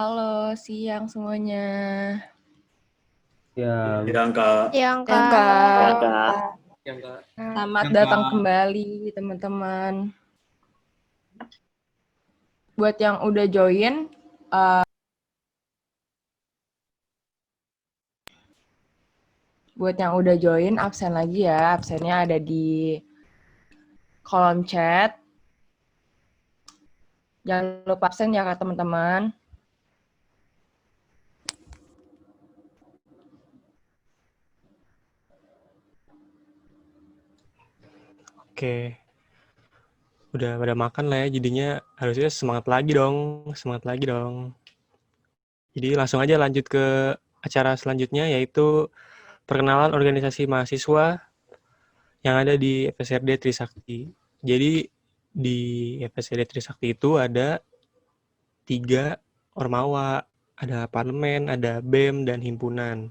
Halo, siang semuanya. Ya, Kak. Siang, Kak. Kak. Selamat datang kembali, teman-teman. Buat yang udah join, absen lagi ya. Absennya ada di kolom chat. Jangan lupa absen ya, Kak, teman-teman. Oke. Udah pada makan lah ya, jadinya harusnya semangat lagi dong. Jadi langsung aja lanjut ke acara selanjutnya, yaitu perkenalan organisasi mahasiswa yang ada di FSRD Trisakti. Jadi di FSRD Trisakti itu ada 3 ormawa, ada parlemen, ada BEM, dan himpunan.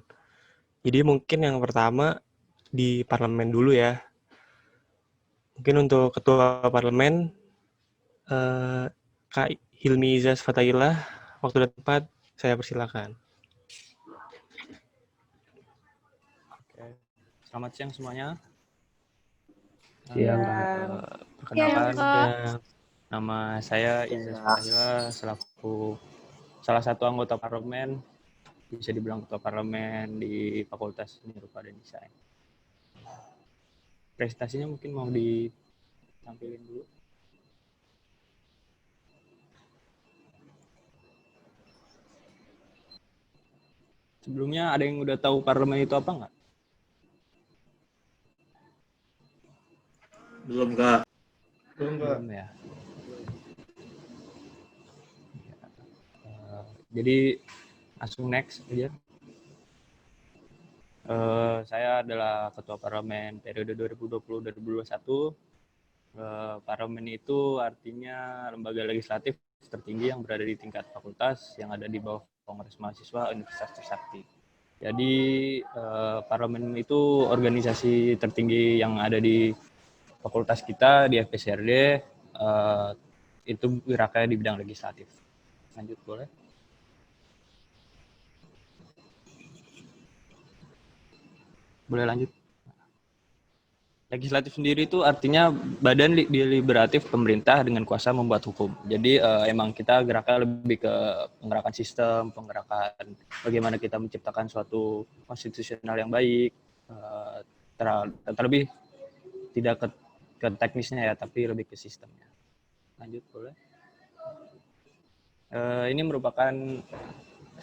Jadi mungkin yang pertama di parlemen dulu ya. Mungkin untuk ketua parlemen, Kak Hilmi Izaz Fatailah, waktu dan tempat saya persilakan. Oke. Selamat siang semuanya. Siang, Perkenalkan, Kak. nama saya Izaz Fatahila selaku salah satu anggota parlemen, bisa dibilang ketua parlemen di Fakultas Seni Rupa dan Desain. Presentasinya mungkin mau ditampilin dulu. Sebelumnya ada yang udah tahu parlemen itu apa nggak? Belum, Kak. Belum ya. Jadi langsung next aja. Saya adalah ketua parlemen periode 2020-2021. Parlemen itu artinya lembaga legislatif tertinggi yang berada di tingkat fakultas yang ada di bawah Kongres Mahasiswa Universitas Trisakti. Jadi parlemen itu organisasi tertinggi yang ada di fakultas kita di FPSRD, itu geraknya di bidang legislatif. Lanjut boleh? Boleh lanjut. Legislatif sendiri itu artinya badan deliberatif pemerintah dengan kuasa membuat hukum. Jadi emang kita geraknya lebih ke penggerakan sistem, penggerakan bagaimana kita menciptakan suatu konstitusional yang baik, terlebih tidak ke teknisnya ya, tapi lebih ke sistemnya. Lanjut boleh. Ini merupakan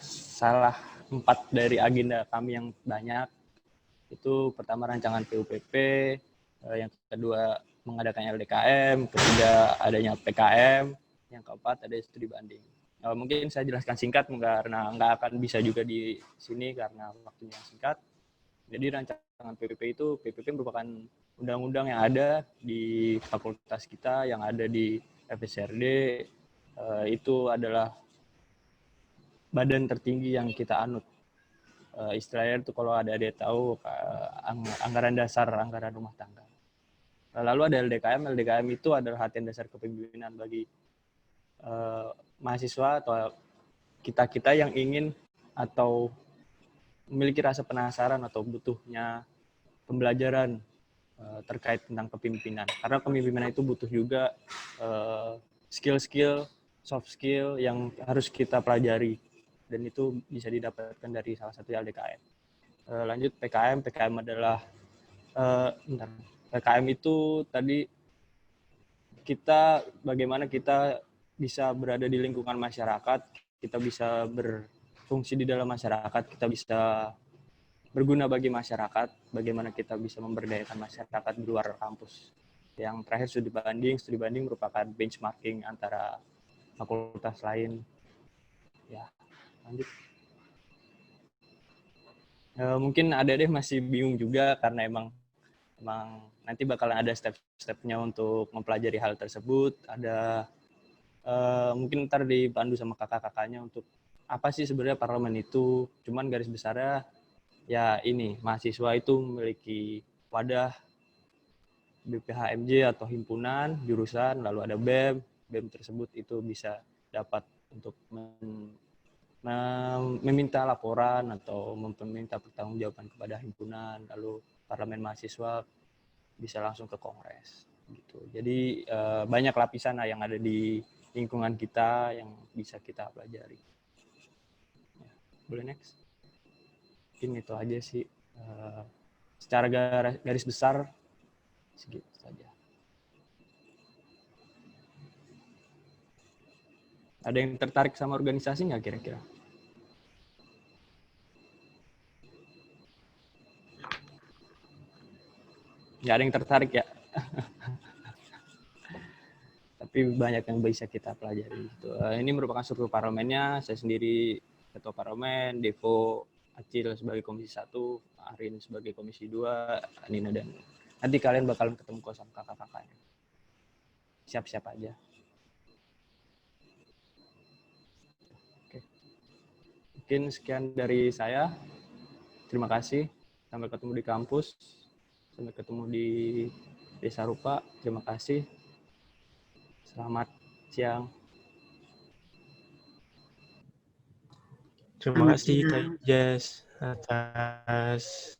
salah 4 dari agenda kami yang banyak. Itu pertama rancangan PUPP, yang kedua mengadakan LDKM, ketiga adanya PKM, yang keempat ada studi banding. Mungkin saya jelaskan singkat karena nggak akan bisa juga di sini karena waktunya singkat. Jadi rancangan PPP merupakan undang-undang yang ada di fakultas kita, yang ada di FSRD. Itu adalah badan tertinggi yang kita anut. Istilahnya itu kalau ada dia tahu anggaran dasar, anggaran rumah tangga. Lalu ada LDKM. LDKM itu adalah latihan dasar kepemimpinan bagi mahasiswa atau kita yang ingin atau memiliki rasa penasaran atau butuhnya pembelajaran terkait tentang kepemimpinan. Karena kepemimpinan itu butuh juga skill-skill, soft skill yang harus kita pelajari. Dan itu bisa didapatkan dari salah satu LDKM. Lanjut PKM. PKM adalah PKM itu tadi bagaimana kita bisa berada di lingkungan masyarakat, kita bisa berfungsi di dalam masyarakat, kita bisa berguna bagi masyarakat, bagaimana kita bisa memberdayakan masyarakat di luar kampus. Yang terakhir studi banding. Studi banding merupakan benchmarking antara fakultas lain. Ya, lanjut. Mungkin ada masih bingung juga karena emang nanti bakalan ada step-stepnya untuk mempelajari hal tersebut. Ada mungkin ntar dipandu sama kakak-kakaknya untuk apa sih sebenarnya parlemen itu. Cuman garis besarnya ya ini, mahasiswa itu memiliki wadah BPHMJ atau himpunan jurusan, lalu ada BEM. BEM tersebut itu bisa dapat untuk meminta laporan atau meminta pertanggungjawaban kepada himpunan, lalu parlemen mahasiswa bisa langsung ke kongres gitu. Jadi banyak lapisan yang ada di lingkungan kita yang bisa kita pelajari. Ya, boleh next. Mungkin itu aja sih. Secara garis besar segitu saja. Ada yang tertarik sama organisasi nggak kira-kira? Nggak ada yang tertarik ya? Tapi banyak yang bisa kita pelajari. Gitu. Ini merupakan struktur parlemennya. Saya sendiri ketua parlemen, Devo Acil sebagai komisi 1, Arin sebagai komisi 2, Nina dan nanti kalian bakalan ketemu sama kakak-kakaknya. Siap-siap aja. Oke. Mungkin sekian dari saya. Terima kasih. Sampai ketemu di kampus. Sampai ketemu di Desa Rupa. Terima kasih. Selamat siang. Terima kasih Kak Ijas atas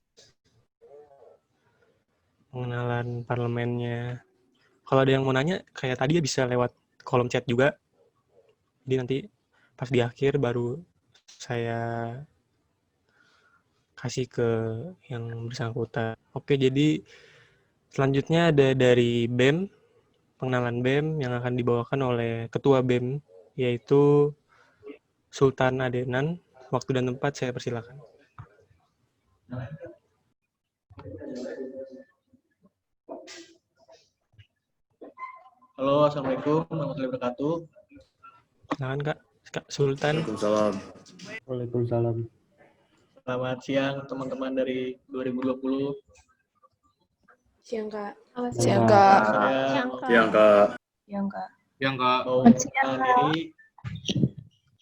pengenalan parlemennya. Kalau ada yang mau nanya, kayak tadi ya bisa lewat kolom chat juga. Jadi nanti pas di akhir baru saya kasih ke yang bersangkutan. Oke, jadi selanjutnya ada dari BEM, pengenalan BEM yang akan dibawakan oleh Ketua BEM, yaitu Sultan Adenan. Waktu dan tempat saya persilakan. Halo, Assalamualaikum warahmatullahi wabarakatuh. Silakan Kak Sultan. Waalaikumsalam. Waalaikumsalam. Selamat siang teman-teman dari 2020. Siang, Kak. Siang, Kak. Siang, Kak. Siang, Kak. Siang, Kak. Mau perkenalan diri,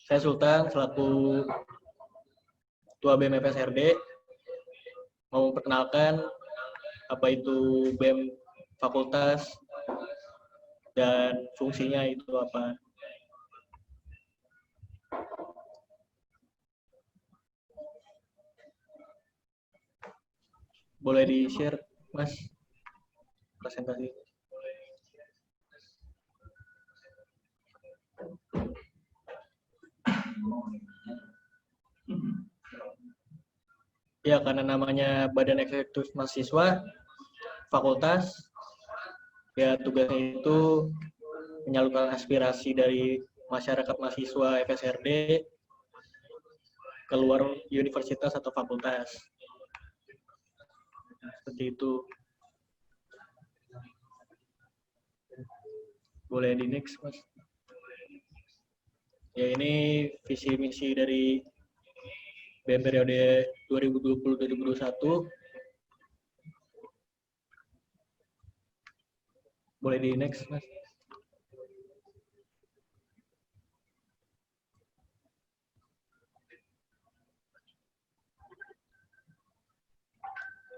saya Sultan selaku Ketua BEM FSRD. Mau memperkenalkan apa itu BEM fakultas dan fungsinya itu apa. Boleh di-share, Mas, presentasi. Ya, karena namanya Badan Eksekutif Mahasiswa, fakultas, ya tugasnya itu menyalurkan aspirasi dari masyarakat mahasiswa FSRD keluar universitas atau fakultas. Seperti itu. Boleh di next, Mas. Ya, ini visi misi dari BEM periode 2020-2021. Boleh di next, Mas.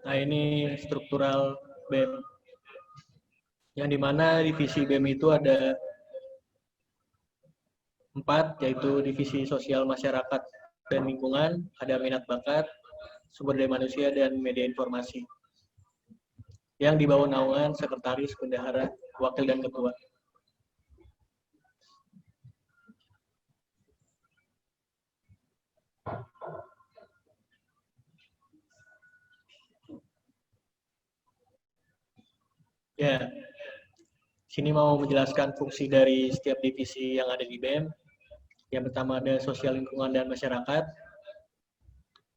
Nah, ini struktural BEM. Yang dimana divisi BEM itu ada 4, yaitu divisi sosial masyarakat dan lingkungan, ada minat bakat, sumber daya manusia, dan media informasi. Yang di bawah naungan sekretaris, bendahara, wakil, dan ketua. Ya, sini mau menjelaskan fungsi dari setiap divisi yang ada di BEM. Yang pertama ada sosial lingkungan dan masyarakat.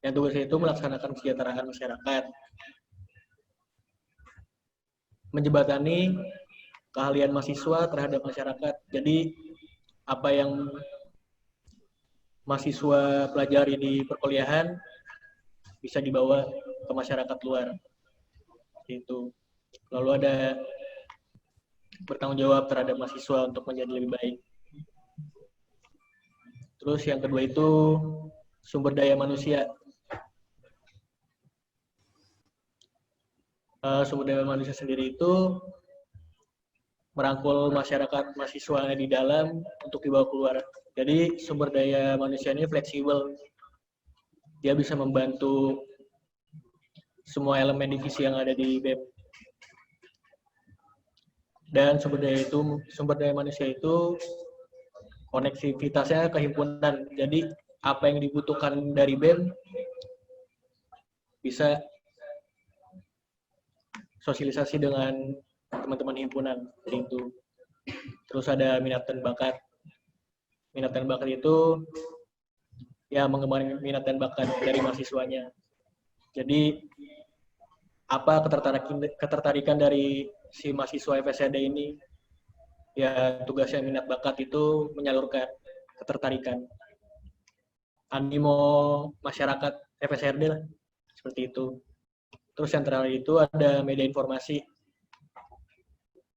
Yang tugasnya itu melaksanakan kesejahteraan masyarakat. Menjembatani keahlian mahasiswa terhadap masyarakat. Jadi apa yang mahasiswa pelajari di perkuliahan bisa dibawa ke masyarakat luar. Itu. Lalu ada bertanggung jawab terhadap mahasiswa untuk menjadi lebih baik. Terus yang kedua itu sumber daya manusia. Sumber daya manusia sendiri itu merangkul masyarakat mahasiswa di dalam untuk dibawa keluar Jadi sumber daya manusia ini fleksibel. Dia bisa membantu semua elemen divisi yang ada di BEM. Dan sumber daya manusia itu konektivitasnya ke himpunan. Jadi apa yang dibutuhkan dari BEM bisa sosialisasi dengan teman-teman himpunan itu. Terus ada minat dan bakat. Minat dan bakat itu ya mengembangkan minat dan bakat dari mahasiswanya. Jadi apa ketertarikan dari si mahasiswa FSRD ini? Ya tugasnya minat bakat itu menyalurkan ketertarikan. Animo masyarakat FSRD lah, seperti itu. Terus yang terakhir itu ada media informasi,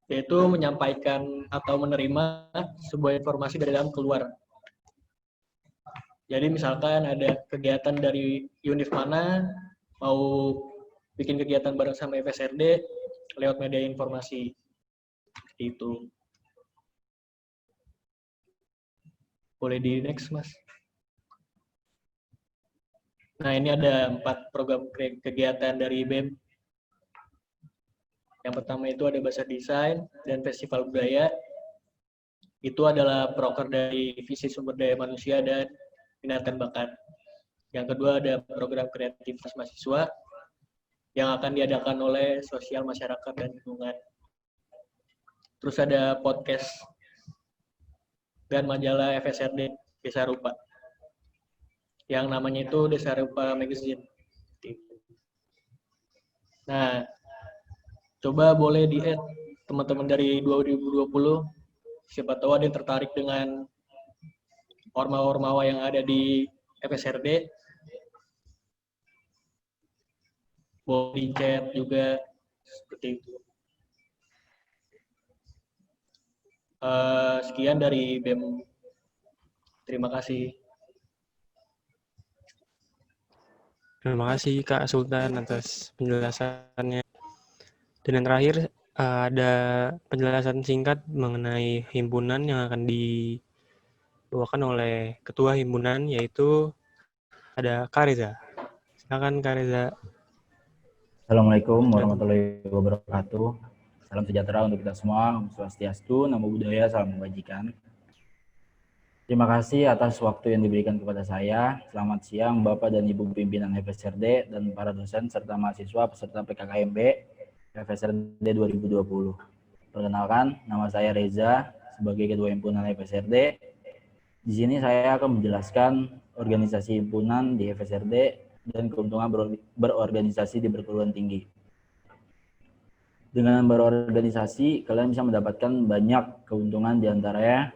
yaitu menyampaikan atau menerima sebuah informasi dari dalam keluar. Jadi misalkan ada kegiatan dari univ mana, mau bikin kegiatan bareng sama FSRD lewat media informasi. Seperti itu. Boleh di next, Mas. Nah, ini ada 4 program kegiatan dari BEM. Yang pertama itu ada Bazar Desain dan Festival Budaya. Itu adalah proker dari Divisi Sumber Daya Manusia dan Minat dan Bakat. Yang kedua ada program kreativitas mahasiswa yang akan diadakan oleh Sosial Masyarakat dan Lingkungan. Terus ada podcast dan majalah FSRD Desa Rupa yang namanya itu Desa Rupa Magazine. Nah, coba boleh di-add teman-teman dari 2020, siapa tahu ada yang tertarik dengan ormawa-ormawa yang ada di FSRD. Boleh di chat juga, seperti itu. Sekian dari BEM. Terima kasih. Terima kasih Kak Sultan atas penjelasannya. Dan yang terakhir ada penjelasan singkat mengenai himpunan yang akan dibawakan oleh Ketua Himpunan, yaitu ada Kak Reza. Silakan Kak Reza. Assalamualaikum warahmatullahi wabarakatuh. Salam sejahtera untuk kita semua. Om Swastiastu, Namo Buddhaya, salam kebajikan. Terima kasih atas waktu yang diberikan kepada saya. Selamat siang Bapak dan Ibu pimpinan FSRD dan para dosen serta mahasiswa peserta PKKMB FSRD 2020. Perkenalkan, nama saya Reza sebagai Ketua Himpunan FSRD. Di sini saya akan menjelaskan organisasi himpunan di FSRD dan keuntungan berorganisasi di perguruan tinggi. Dengan berorganisasi, kalian bisa mendapatkan banyak keuntungan, diantaranya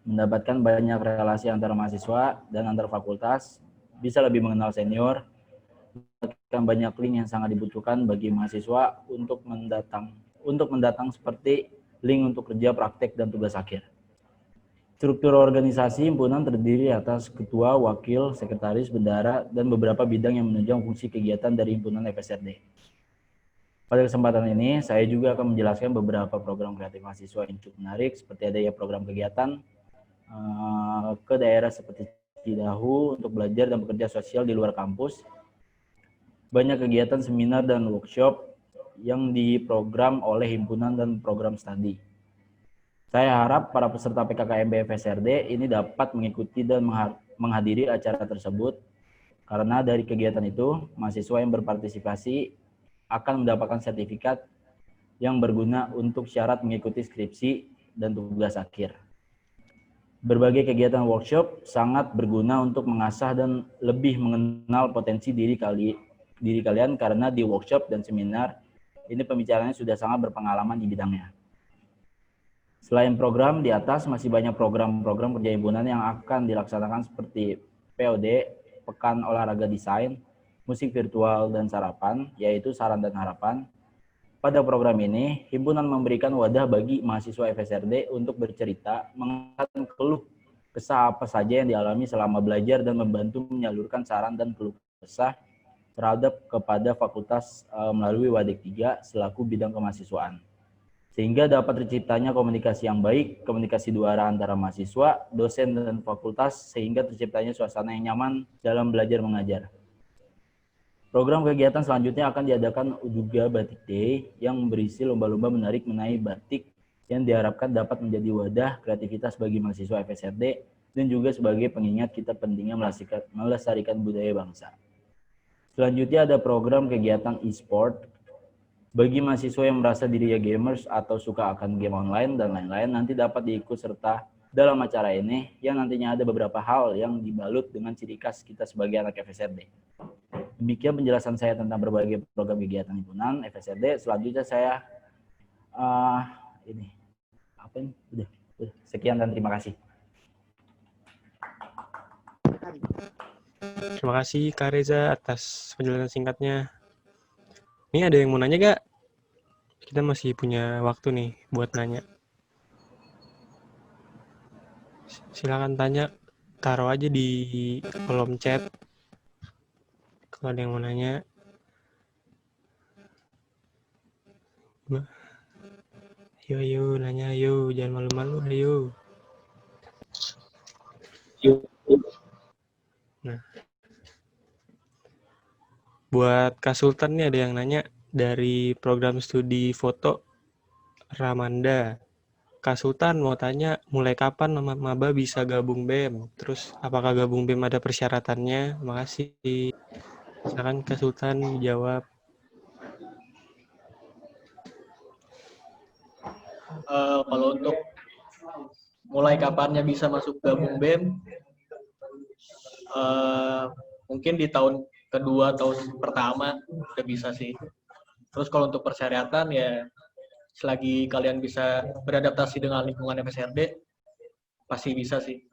mendapatkan banyak relasi antara mahasiswa dan antar fakultas, bisa lebih mengenal senior, mendapatkan banyak link yang sangat dibutuhkan bagi mahasiswa untuk mendatang seperti link untuk kerja, praktek, dan tugas akhir. Struktur organisasi himpunan terdiri atas ketua, wakil, sekretaris, bendahara, dan beberapa bidang yang menunjang fungsi kegiatan dari himpunan FSRD. Pada kesempatan ini, saya juga akan menjelaskan beberapa program kreatif mahasiswa yang cukup menarik, seperti adanya program kegiatan ke daerah seperti Cidahu untuk belajar dan bekerja sosial di luar kampus. Banyak kegiatan seminar dan workshop yang diprogram oleh himpunan dan program studi. Saya harap para peserta PKKMB FSRD ini dapat mengikuti dan menghadiri acara tersebut, karena dari kegiatan itu, mahasiswa yang berpartisipasi akan mendapatkan sertifikat yang berguna untuk syarat mengikuti skripsi dan tugas akhir. Berbagai kegiatan workshop sangat berguna untuk mengasah dan lebih mengenal potensi diri kalian, karena di workshop dan seminar ini pembicaranya sudah sangat berpengalaman di bidangnya. Selain program di atas, masih banyak program-program kerja himpunan yang akan dilaksanakan seperti POD, Pekan Olahraga Desain, musik virtual dan sarapan, yaitu Saran dan Harapan. Pada program ini, himpunan memberikan wadah bagi mahasiswa FSRD untuk bercerita, mengatakan keluh kesah apa saja yang dialami selama belajar dan membantu menyalurkan saran dan keluh kesah terhadap kepada fakultas melalui Wadik 3 selaku bidang kemahasiswaan. sehingga dapat terciptanya komunikasi yang baik, komunikasi dua arah antara mahasiswa, dosen, dan fakultas, sehingga terciptanya suasana yang nyaman dalam belajar mengajar. Program kegiatan selanjutnya akan diadakan juga Batik Day yang berisi lomba-lomba menarik mengenai batik yang diharapkan dapat menjadi wadah kreativitas bagi mahasiswa FSRD dan juga sebagai pengingat kita pentingnya melestarikan budaya bangsa. Selanjutnya ada program kegiatan e-sport. Bagi mahasiswa yang merasa dirinya gamers atau suka akan game online dan lain-lain, nanti dapat diikut serta dalam acara ini yang nantinya ada beberapa hal yang dibalut dengan ciri khas kita sebagai anak FSRD. Demikian penjelasan saya tentang berbagai program kegiatan himpunan FSRD. Selanjutnya saya udah. Sekian dan terima kasih. Terima kasih Kak Reza atas penjelasan singkatnya. Ini ada yang mau nanya gak? Kita masih punya waktu nih buat nanya. Silakan tanya, taruh aja di kolom chat. Kalau ada yang mau nanya. Ayo, nanya ayo, jangan malu-malu, ayo. Nah, buat Kak Sultan nih ada yang nanya dari program studi foto Ramanda. Kak Sultan mau tanya, mulai kapan maba bisa gabung BEM? Terus apakah gabung BEM ada persyaratannya? Makasih. Silakan Kak Sultan jawab. Kalau untuk mulai kapannya bisa masuk gabung BEM, mungkin di tahun kedua atau pertama udah bisa sih. Terus kalau untuk persyaratan ya selagi kalian bisa beradaptasi dengan lingkungan FSRD pasti bisa sih.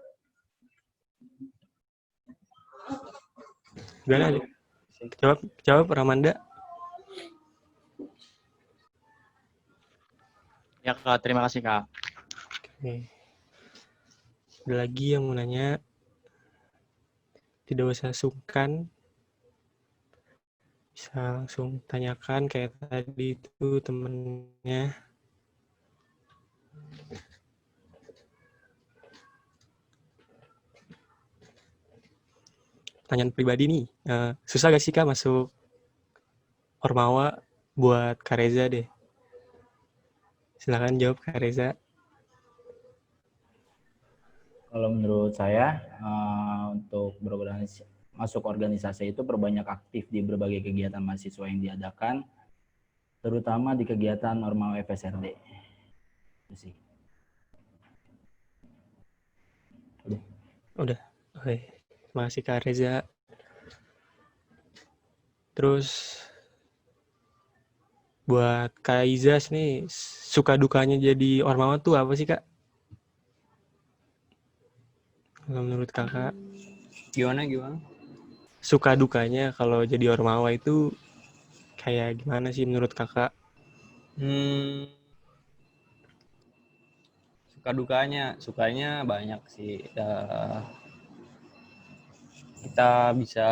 Gimana? Jawab Ramanda. Ya Kak, terima kasih Kak. Oke. Ada lagi yang mau nanya? Tidak usah sungkan. Bisa langsung tanyakan kayak tadi itu temennya. Pertanyaan pribadi nih. Susah gak sih Kak masuk Ormawa buat Kak Reza deh? Silakan jawab Kak Reza. Kalau menurut saya, untuk masuk organisasi itu perbanyak aktif di berbagai kegiatan mahasiswa yang diadakan, terutama di kegiatan Ormawa FSRD. Itu sih. Udah. Oke. Terima kasih Kak Reza. Terus buat Kak Izas nih, suka dukanya jadi Ormawa tuh apa sih Kak? Kalau menurut Kakak? Gimana? Suka dukanya kalau jadi Ormawa itu kayak gimana sih menurut Kakak? Sukanya banyak sih. Kita bisa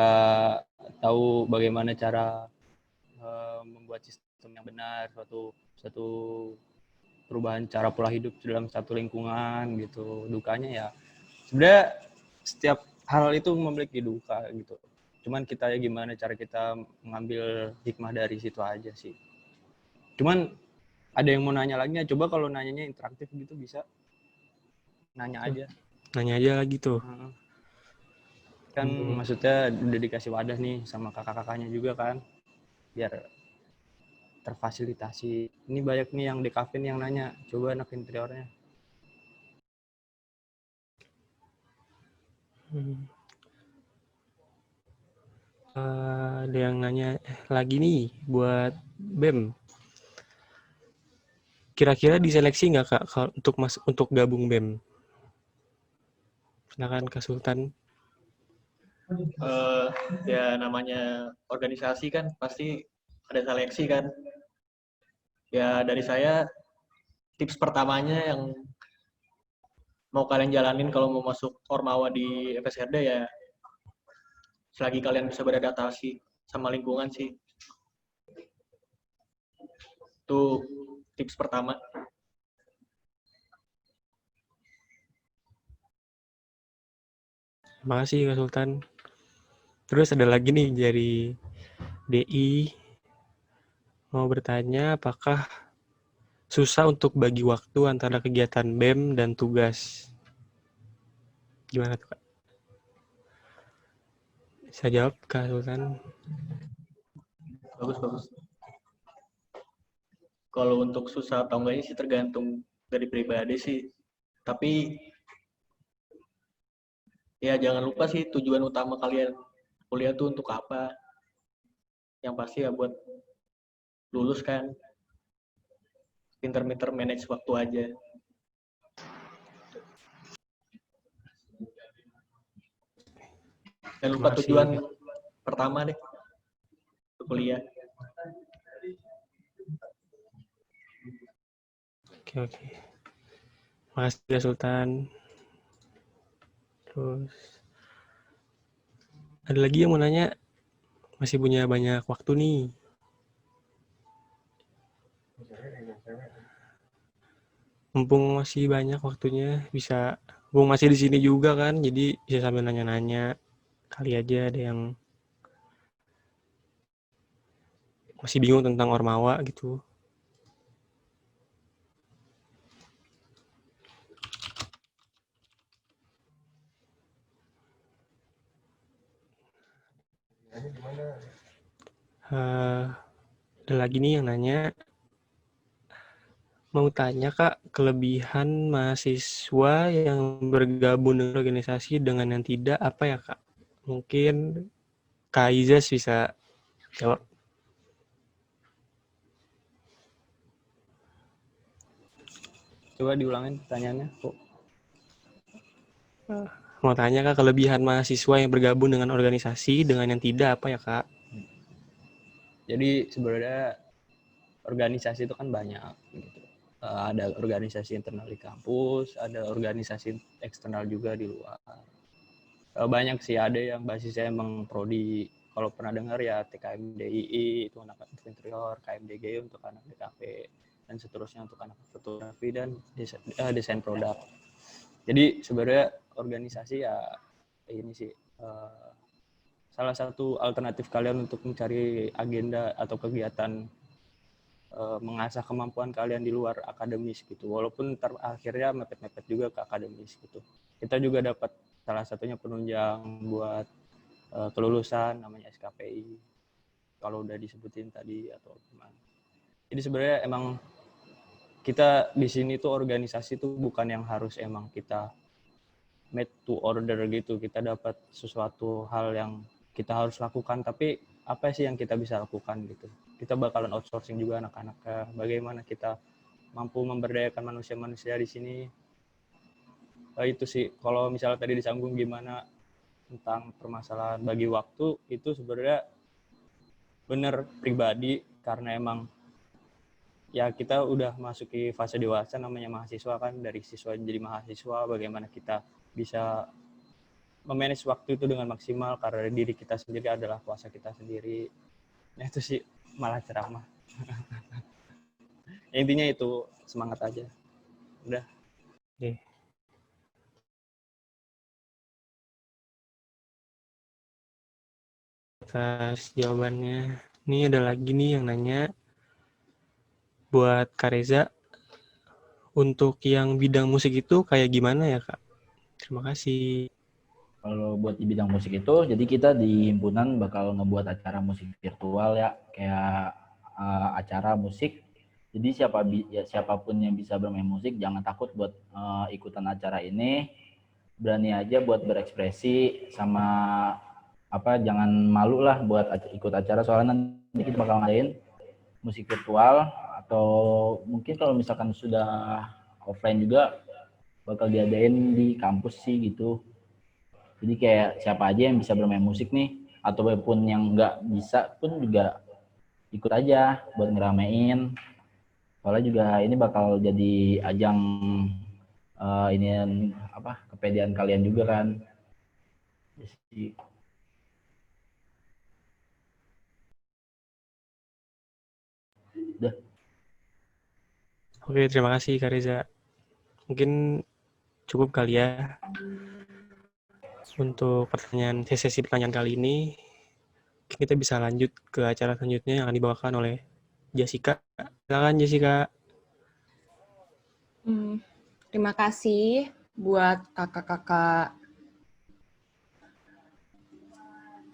tahu bagaimana cara membuat sistem yang benar, suatu perubahan cara pola hidup dalam satu lingkungan gitu. Dukanya ya sebenarnya setiap hal itu memiliki duka gitu. Cuman kita ya gimana cara kita mengambil hikmah dari situ aja sih. Cuman ada yang mau nanya lagi, coba kalau nanyanya interaktif gitu bisa nanya aja. Nanya aja lagi tuh. Kan maksudnya udah dikasih wadah nih sama kakak-kakaknya juga kan, biar terfasilitasi. Ini banyak nih yang di Kavin yang nanya, coba anak interiornya. Ada yang nanya lagi nih buat BEM. Kira-kira diseleksi nggak Kak untuk gabung BEM? Silakan Kak Sultan. Ya namanya organisasi kan pasti ada seleksi kan. Ya dari saya tips pertamanya yang mau kalian jalanin kalau mau masuk Ormawa di FSRD ya selagi kalian bisa beradaptasi sama lingkungan sih. Itu tips pertama. Terima kasih Kak Sultan. Terus ada lagi nih dari DI mau bertanya apakah susah untuk bagi waktu antara kegiatan BEM dan tugas? Gimana tuh Kak? Bisa jawab Kak Sultan? Bagus. Kalau untuk susah atau enggaknya sih tergantung dari pribadi sih. Tapi ya jangan lupa sih tujuan utama kalian kuliah tuh untuk apa. Yang pasti ya buat lulus kan. Pinter-pinter manage waktu aja. Jangan lupa Terima kasih. tujuan pertama deh untuk kuliah. Oke. Makasih Kak Sultan. Terus ada lagi yang mau nanya? Masih punya banyak waktu nih. Mumpung masih banyak waktunya, mumpung masih di sini juga kan, jadi bisa sambil nanya-nanya. Kali aja ada yang masih bingung tentang Ormawa gitu. Ada lagi nih yang nanya, mau tanya Kak, kelebihan mahasiswa yang bergabung dengan organisasi dengan yang tidak apa ya Kak? Mungkin Kak Izas bisa jawab. Coba diulangin pertanyaannya, kok. Mau tanya Kak, kelebihan mahasiswa yang bergabung dengan organisasi dengan yang tidak apa ya Kak? Jadi sebenarnya organisasi itu kan banyak gitu. Ada organisasi internal di kampus, ada organisasi eksternal juga di luar. Banyak sih, ada yang basisnya emang prodi. Kalau pernah dengar ya TKMDII itu anak interior, KMDG untuk anak DKP, dan seterusnya untuk anak fotografi dan desain produk. Jadi sebenarnya organisasi ya ini sih salah satu alternatif kalian untuk mencari agenda atau kegiatan mengasah kemampuan kalian di luar akademis gitu. Walaupun akhirnya mepet-mepet juga ke akademis gitu. Kita juga dapat salah satunya penunjang buat kelulusan namanya SKPI. Kalau udah disebutin tadi atau gimana. Jadi sebenarnya emang kita di sini tuh organisasi tuh bukan yang harus emang kita made to order gitu. Kita dapat sesuatu hal yang kita harus lakukan, tapi apa sih yang kita bisa lakukan gitu. Kita bakalan outsourcing juga anak-anak, bagaimana kita mampu memberdayakan manusia-manusia di sini. Itu sih, kalau misalnya tadi disambung gimana tentang permasalahan bagi waktu, itu sebenarnya benar pribadi, karena emang ya kita udah masuki fase dewasa namanya mahasiswa kan, dari siswa jadi mahasiswa, bagaimana kita bisa memanage waktu itu dengan maksimal karena diri kita sendiri adalah kuasa kita sendiri. Nah itu sih malah ceramah. Intinya itu semangat aja. Udah. Oke. Atas jawabannya. Ini ada lagi nih yang nanya buat Kak Reza. Untuk yang bidang musik itu kayak gimana ya Kak? Terima kasih. Kalau buat di bidang musik itu, jadi kita di himpunan bakal ngebuat acara musik virtual ya, kayak acara musik. Jadi siapapun yang bisa bermain musik, jangan takut buat ikutan acara ini. Berani aja buat berekspresi, sama jangan malu lah buat ikut acara, soalnya nanti kita bakal ngadain musik virtual, atau mungkin kalau misalkan sudah offline juga bakal diadain di kampus sih gitu. Jadi kayak siapa aja yang bisa bermain musik nih, ataupun yang nggak bisa pun juga ikut aja buat ngeramein. Soalnya juga ini bakal jadi ajang ini kepedean kalian juga kan. Jadi, udah. Oke, terima kasih Kak Reza. Mungkin cukup kali ya untuk sesi pertanyaan kali ini. Kita bisa lanjut ke acara selanjutnya yang akan dibawakan oleh Jessica. Silakan Jessica. Terima kasih buat kakak-kakak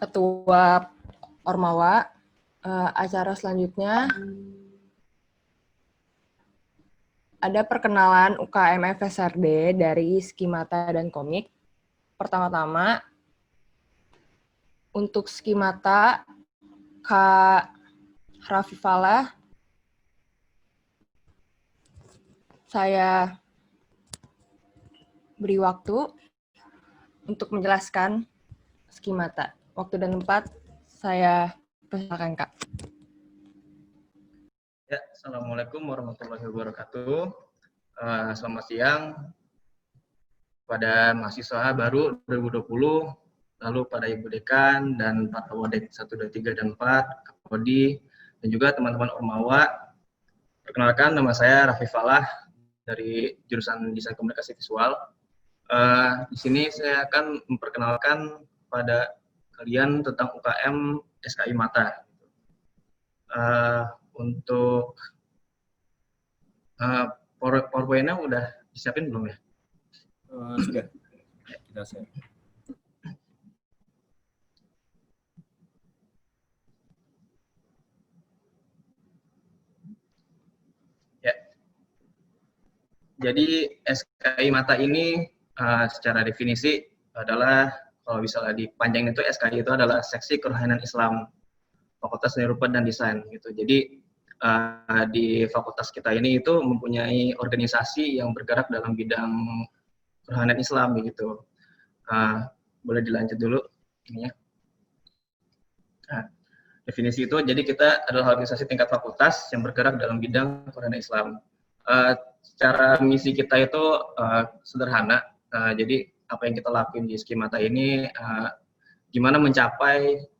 Ketua Ormawa. Acara selanjutnya ada perkenalan UKM FSRD dari Skimata dan Komik. Pertama-tama, untuk Skimata, Kak Rafifalah, saya beri waktu untuk menjelaskan Skimata. Waktu dan tempat saya persilakan, Kak. Ya, Assalamualaikum warahmatullahi wabarakatuh. Selamat siang pada mahasiswa baru 2020, lalu pada Ibu Dekan dan para Wadek 1, 2, 3, dan 4, Kapodi, dan juga teman-teman Ormawa. Perkenalkan, nama saya Rafifalah dari jurusan Desain Komunikasi Visual. Di sini saya akan memperkenalkan pada kalian tentang UKM SKI Mata. Untuk PowerPoint-nya udah disiapin belum ya? Sudah. Kita share. Ya. Jadi SKI Mata ini secara definisi adalah, kalau misalnya dipanjangin itu, SKI itu adalah Seksi Kerohanian Islam Fakultas Seni Rupa dan Desain gitu. Jadi di fakultas kita ini itu mempunyai organisasi yang bergerak dalam bidang kerohanian Islam begitu. Boleh dilanjut dulu ininya. Definisi itu, jadi kita adalah organisasi tingkat fakultas yang bergerak dalam bidang kerohanian Islam. Secara misi kita itu sederhana. Jadi apa yang kita lakuin di Skimata ini, gimana mencapai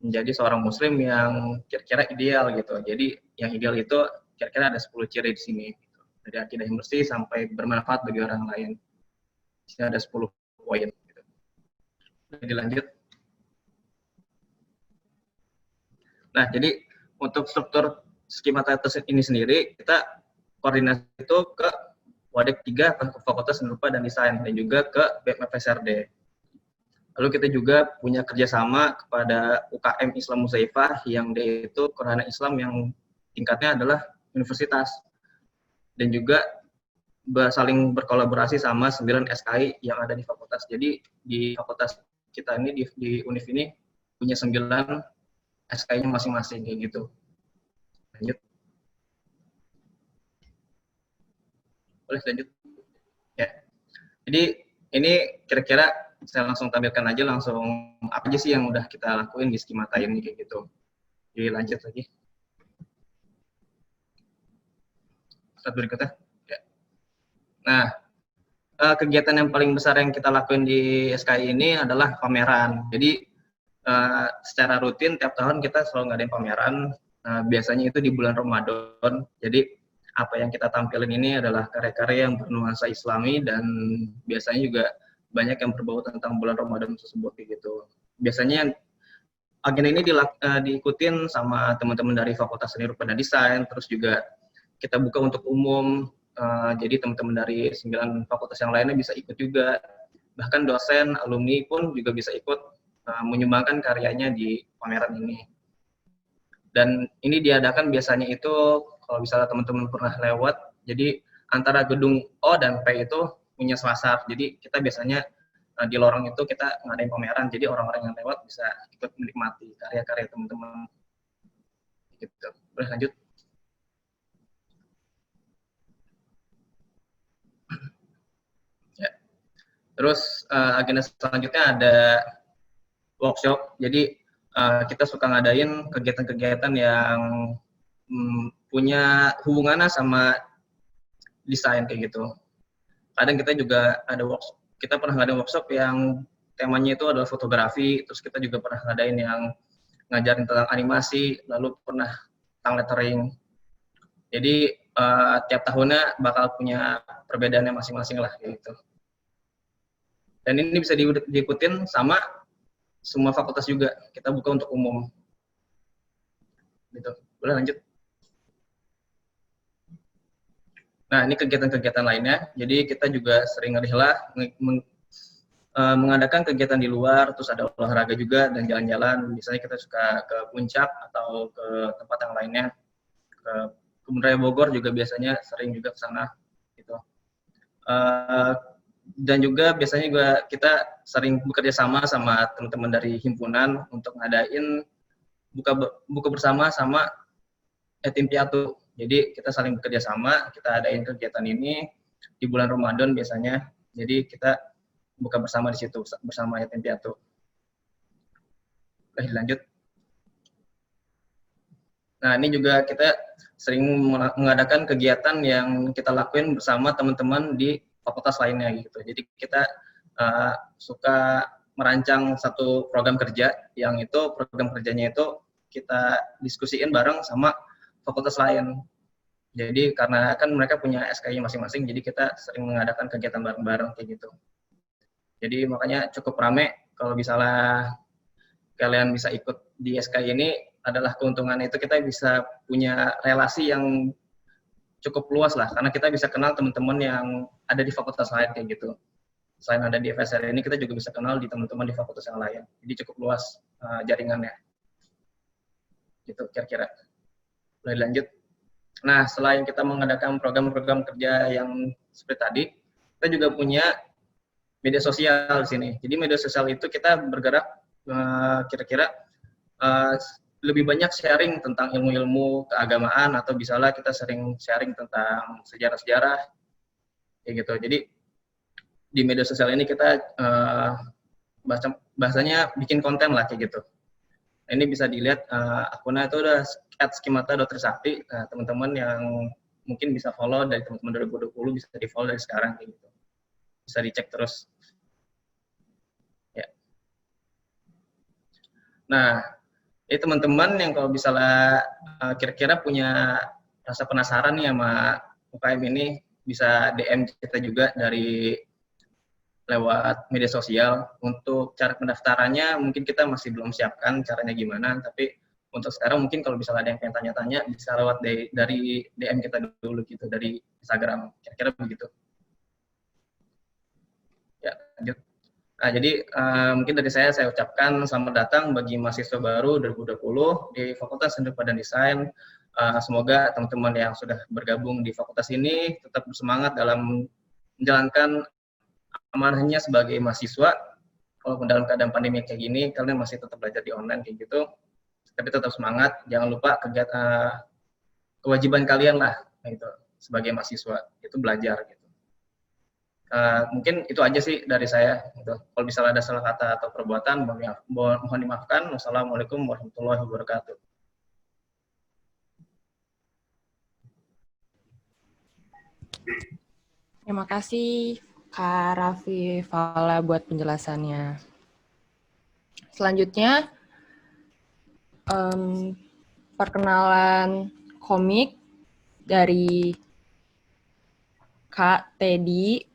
menjadi seorang muslim yang kira-kira ideal gitu. Jadi yang ideal itu kira-kira ada 10 ciri di sini. Dari akidah yang bersih sampai bermanfaat bagi orang lain. Di sini ada 10 poin. Gitu. Jadi lanjut. Nah, jadi untuk struktur Skimata ini sendiri, kita koordinasi itu ke Wadek 3, Fakultas Seni Rupa dan Desain, dan juga ke BEM FSRD. Lalu kita juga punya kerjasama kepada UKM Islam Muzaifah, yang dia itu kerohanian Islam yang tingkatnya adalah universitas. Dan juga saling berkolaborasi sama 9 SKI yang ada di fakultas. Jadi di fakultas kita ini, di UNIF ini, punya 9 SKI-nya masing-masing, kayak gitu. Lanjut. Boleh lanjut. Ya. Jadi ini kira-kira saya langsung tampilkan aja langsung apa aja sih yang udah kita lakuin di Skimata ini, kayak gitu. Jadi lanjut lagi. Slide berikutnya. Ya. Nah, kegiatan yang paling besar yang kita lakuin di SKI ini adalah pameran. Jadi secara rutin tiap tahun kita selalu ngadain pameran. Biasanya itu di bulan Ramadan. Jadi apa yang kita tampilin ini adalah karya-karya yang bernuansa Islami, dan biasanya juga banyak yang berbau tentang bulan Ramadan tersebut gitu. Biasanya agenda ini diikutin sama teman-teman dari Fakultas Seni Rupa dan Desain, terus juga kita buka untuk umum. Jadi teman-teman dari 9 fakultas yang lainnya bisa ikut juga. Bahkan dosen, alumni pun juga bisa ikut menyumbangkan karyanya di pameran ini. Dan ini diadakan biasanya itu, kalau misalnya teman-teman pernah lewat, jadi antara gedung O dan P itu punya selasar. Jadi kita biasanya di lorong itu kita ngadain pameran, jadi orang-orang yang lewat bisa ikut menikmati karya-karya teman-teman. Gitu. Boleh lanjut. Ya. Terus agenda selanjutnya ada workshop. Jadi kita suka ngadain kegiatan-kegiatan yang punya hubungannya sama desain, kayak gitu. Kadang kita juga ada workshop, kita pernah ngadain workshop yang temanya itu adalah fotografi, terus kita juga pernah ngadain yang ngajarin tentang animasi, lalu pernah tentang lettering. Jadi tiap tahunnya bakal punya perbedaannya masing-masing lah gitu. Dan ini bisa diikutin sama semua fakultas juga. Kita buka untuk umum. Gitu. Boleh lanjut. Nah, ini kegiatan-kegiatan lainnya. Jadi kita juga sering mengadakan kegiatan di luar, terus ada olahraga juga dan jalan-jalan. Misalnya kita suka ke puncak atau ke tempat yang lainnya. Ke Kebun Raya Bogor juga biasanya sering juga ke sana gitu. Dan juga biasanya juga kita sering bekerja sama teman-teman dari himpunan untuk ngadain buka bersama sama yatim piatu. Jadi kita saling bekerja sama, kita adain kegiatan ini di bulan Ramadan biasanya. Jadi kita buka bersama di situ bersama yatim piatu. Oke, lanjut. Nah, ini juga kita sering mengadakan kegiatan yang kita lakuin bersama teman-teman di fakultas lainnya gitu. Jadi kita suka merancang satu program kerja yang itu program kerjanya itu kita diskusiin bareng sama fakultas lain. Jadi karena kan mereka punya SKI masing-masing, jadi kita sering mengadakan kegiatan bareng-bareng kayak gitu. Jadi makanya cukup rame kalau misalnya kalian bisa ikut di SKI ini adalah keuntungannya itu kita bisa punya relasi yang cukup luas lah, karena kita bisa kenal teman-teman yang ada di fakultas lain kayak gitu. Selain ada di FSR ini, kita juga bisa kenal di teman-teman di fakultas yang lain. Jadi cukup luas jaringannya. Gitu kira-kira. Boleh lanjut. Nah, selain kita mengadakan program-program kerja yang seperti tadi, kita juga punya media sosial di sini. Jadi media sosial itu kita bergerak kira-kira lebih banyak sharing tentang ilmu-ilmu keagamaan, atau misalnya kita sering sharing tentang sejarah-sejarah kayak gitu. Jadi di media sosial ini kita bahasanya bikin konten lah kayak gitu. Nah, ini bisa dilihat akunnya itu udah @skimata.trisakti. Nah, teman-teman yang mungkin bisa follow dari teman-teman 2020 bisa di follow dari sekarang kayak gitu. Bisa dicek terus. Ya. Nah, ini teman-teman yang kalau misalnya kira-kira punya rasa penasaran nih sama UKM ini, bisa DM kita juga dari lewat media sosial. Untuk cara pendaftarannya mungkin kita masih belum siapkan caranya gimana, tapi untuk sekarang mungkin kalau misalnya ada yang pengen tanya-tanya bisa lewat dari DM kita dulu gitu, dari Instagram, kira-kira begitu. Ya, lanjut. Nah, jadi mungkin dari saya ucapkan selamat datang bagi mahasiswa baru 2020 di Fakultas Seni Rupa dan Desain. Semoga teman-teman yang sudah bergabung di fakultas ini tetap bersemangat dalam menjalankan amanahnya sebagai mahasiswa. Walaupun dalam keadaan pandemi kayak gini, kalian masih tetap belajar di online kayak gitu. Tapi tetap semangat, jangan lupa kewajiban kalian lah, gitu, sebagai mahasiswa, itu belajar gitu. Mungkin itu aja sih dari saya. Gitu. Kalau misalnya ada salah kata atau perbuatan, mohon dimaafkan. Wassalamualaikum warahmatullahi wabarakatuh. Terima kasih Kak Raffi Fala buat penjelasannya. Selanjutnya, perkenalan komik dari Kak Teddy.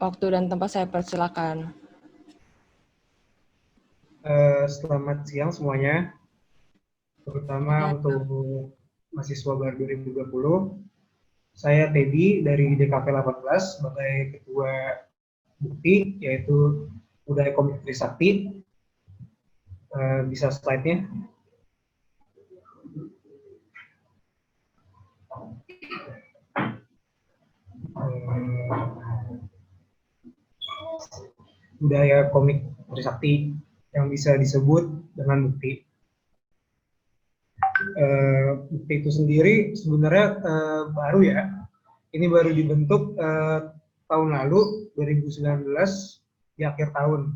Waktu dan tempat saya persilakan. Selamat siang semuanya, terutama untuk mahasiswa baru 2020. Saya Teddy dari DKV 18 sebagai Ketua Bukti, yaitu Budaya Komik Trisakti. Bisa slide-nya. Budaya Komik Trisakti yang bisa disebut dengan Bukti. Bukti itu sendiri sebenarnya baru ya. Ini baru dibentuk tahun lalu 2019 di akhir tahun.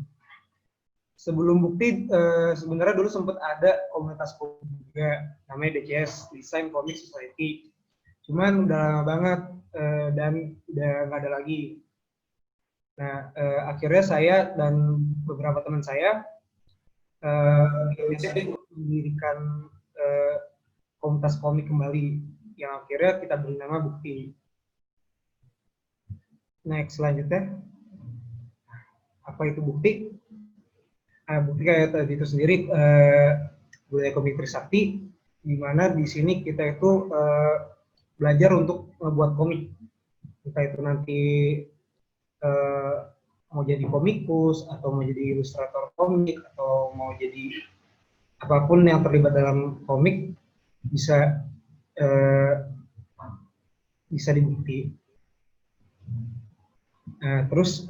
Sebelum Bukti sebenarnya dulu sempat ada komunitas komik juga namanya DCS, Design Comic Society. Cuman udah lama banget dan udah nggak ada lagi. Nah, akhirnya saya dan beberapa teman saya mendirikan komunitas komik kembali yang akhirnya kita beri nama Bukti. Next, selanjutnya, apa itu Bukti? Bukti kayak tadi itu sendiri budaya komik Trisakti, di mana di sini kita itu belajar untuk membuat komik, entah itu nanti mau jadi komikus atau mau jadi ilustrator komik atau mau jadi apapun yang terlibat dalam komik bisa bisa di Bukti. Terus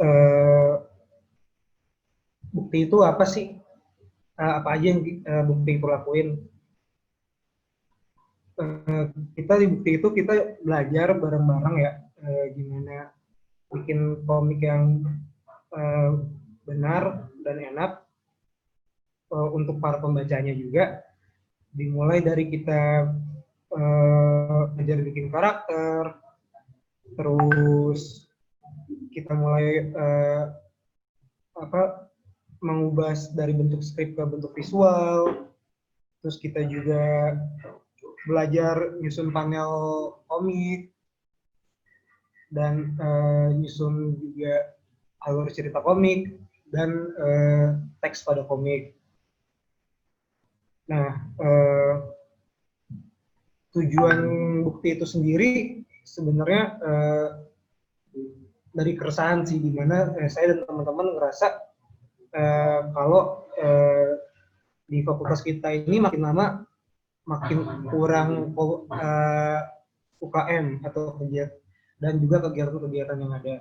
Bukti itu apa sih? Apa aja yang Bukti itu lakuin? Kita di Bukti itu kita belajar bareng-bareng ya, gimana bikin komik yang benar dan enak untuk para pembacanya juga. Dimulai dari kita belajar bikin karakter, terus kita mulai mengubah dari bentuk skrip ke bentuk visual, terus kita juga belajar nyusun panel komik dan nyusun juga alur cerita komik dan teks pada komik. Nah, tujuan Bukti itu sendiri sebenarnya dari keresahan sih, dimana saya dan teman-teman ngerasa kalau di fakultas kita ini makin lama makin kurang UKM atau kegiatan dan juga kegiatan-kegiatan yang ada.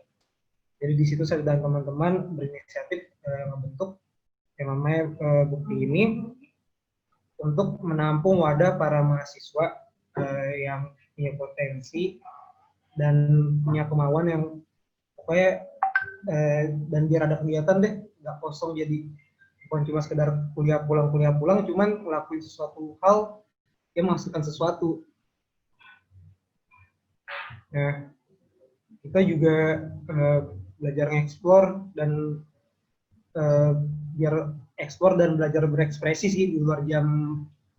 Jadi di situ saya dan teman-teman berinisiatif membentuk yang namanya Bukti ini untuk menampung wadah para mahasiswa yang punya potensi dan punya kemauan yang pokoknya dan biar ada kegiatan deh, nggak kosong, jadi bukan cuma sekedar kuliah pulang, cuman ngelakuin sesuatu hal yang menghasilkan sesuatu. Nah, kita juga belajar nge-explore dan biar eksplor dan belajar berekspresi sih di luar jam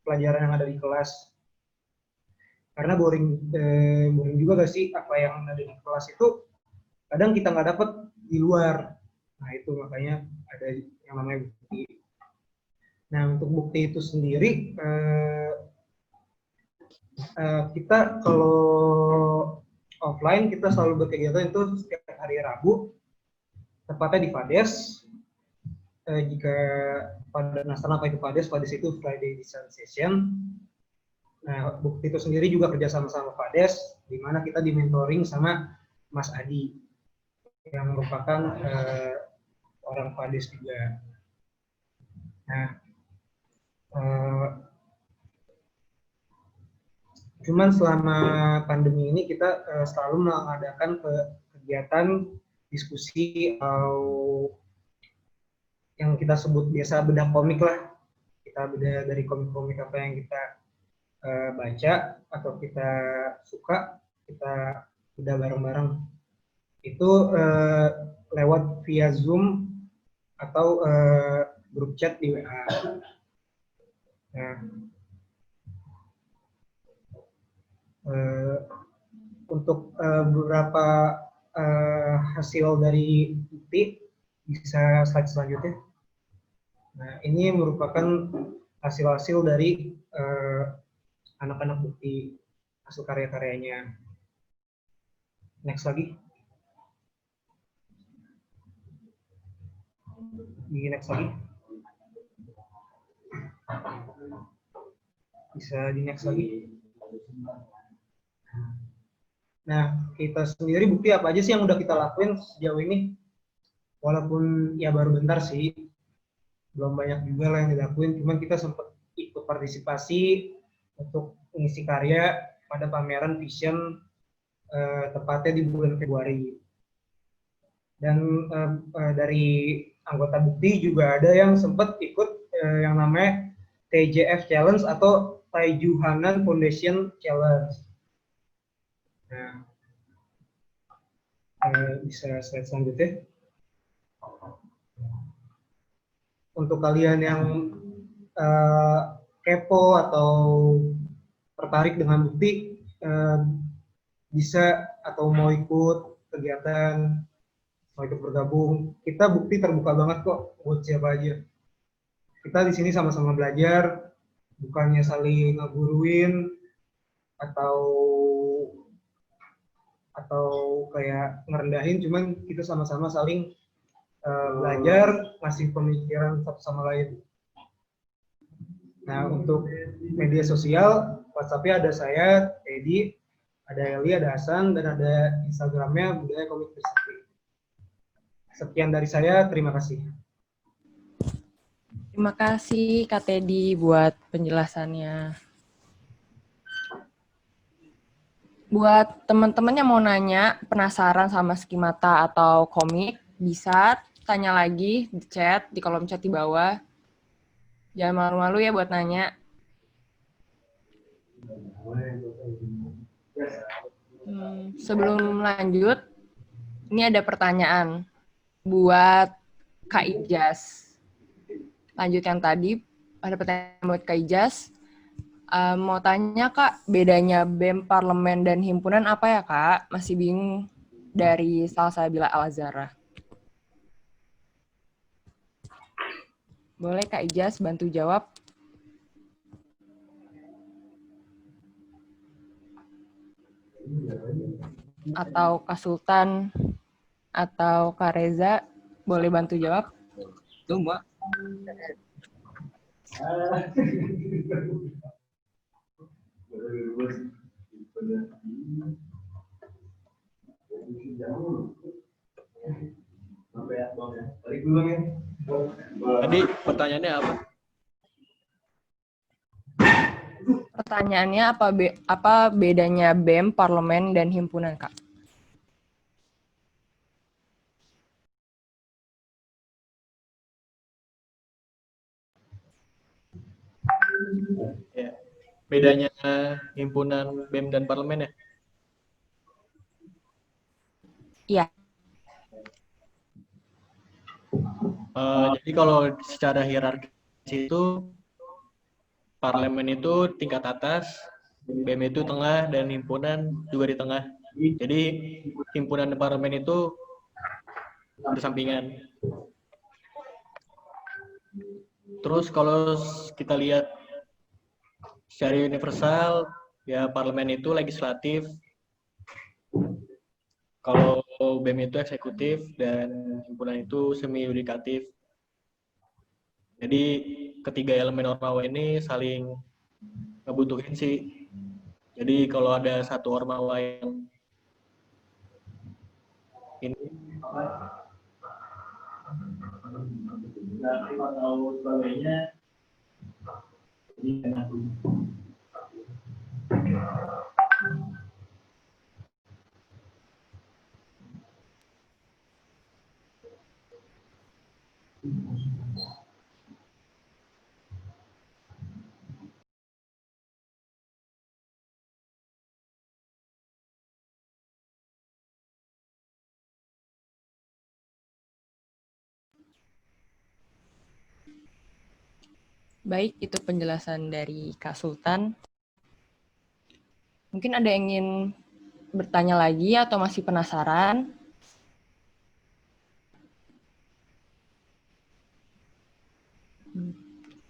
pelajaran yang ada di kelas. Karena boring juga gak sih apa yang ada di kelas itu kadang kita nggak dapat di luar. Nah itu makanya ada yang namanya Bukti. Nah untuk Bukti itu sendiri kita kalau offline kita selalu berkegiatan itu setiap hari Rabu, tepatnya di Fades. Jika pada nasional apa itu Fades itu Friday Design Session. Nah, Bukti itu sendiri juga kerja sama Fades, di mana kita dimentoring sama Mas Adi, yang merupakan orang Fades juga. Nah, cuman selama pandemi ini kita selalu mengadakan kegiatan diskusi atau yang kita sebut biasa bedah komik lah. Kita bedah dari komik-komik apa yang kita baca atau kita suka, kita bedah bareng-bareng. Itu lewat via Zoom atau grup chat di WA. Nah, untuk beberapa hasil dari Bukti, bisa slide selanjutnya. Nah, ini merupakan hasil-hasil dari anak-anak Bukti, hasil karya-karyanya. Next lagi. Next lagi. Bisa di next lagi. Nah, kita sendiri Bukti apa aja sih yang udah kita lakuin sejauh ini? Walaupun ya baru bentar sih, belum banyak juga lah yang dilakuin, cuman kita sempat ikut partisipasi untuk mengisi karya pada pameran Vision tepatnya di bulan Februari. Dan dari anggota Bukti juga ada yang sempat ikut yang namanya TJF Challenge atau Taiju Hanan Foundation Challenge. Nah, bisa slide selanjutnya. Untuk kalian yang kepo atau tertarik dengan bukti bisa atau mau ikut kegiatan, mau ikut bergabung, kita bukti terbuka banget kok buat siapa aja. Kita di sini sama-sama belajar, bukannya saling ngeguruin atau kayak ngerendahin, cuman kita sama-sama saling belajar, ngasih pemikiran satu sama lain. Nah, untuk media sosial, WhatsApp-nya ada saya, Teddy, ada Eli, ada Hasan, dan ada Instagram-nya Budaya Komik Trisakti. Sekian dari saya, terima kasih. Terima kasih Kak Teddy buat penjelasannya. Buat teman-teman yang mau nanya, penasaran sama Skimata atau komik, bisa tanya lagi di chat, di kolom chat di bawah. Jangan malu-malu ya buat nanya. Sebelum lanjut, ini ada pertanyaan buat Kak Ijaz. Lanjut yang tadi, ada pertanyaan buat Kak Ijaz. Mau tanya Kak, bedanya BEM, Parlemen, dan Himpunan apa ya Kak? Masih bingung dari Salsabila Al-Azhara. Boleh Kak Ijaz bantu jawab? Atau Kak Sultan atau Kak Reza boleh bantu jawab? Tuh, Mbak. Tadi pertanyaannya apa? Pertanyaannya apa bedanya BEM, Parlemen, dan Himpunan Kak? Ya. Bedanya himpunan BEM dan parlemen ya? Iya. Jadi kalau secara hierarkis itu parlemen itu tingkat atas, BEM itu tengah, dan himpunan juga di tengah. Jadi himpunan dan parlemen itu bersampingan. Terus kalau kita lihat secara universal, ya parlemen itu legislatif, kalau BEM itu eksekutif, dan himpunan itu semi yudikatif. Jadi ketiga elemen ormawa ini saling ngebutuhin sih. Jadi kalau ada satu ormawa yang ini atau sebagainya, Baik, itu penjelasan dari Kak Sultan. Mungkin ada yang ingin bertanya lagi atau masih penasaran?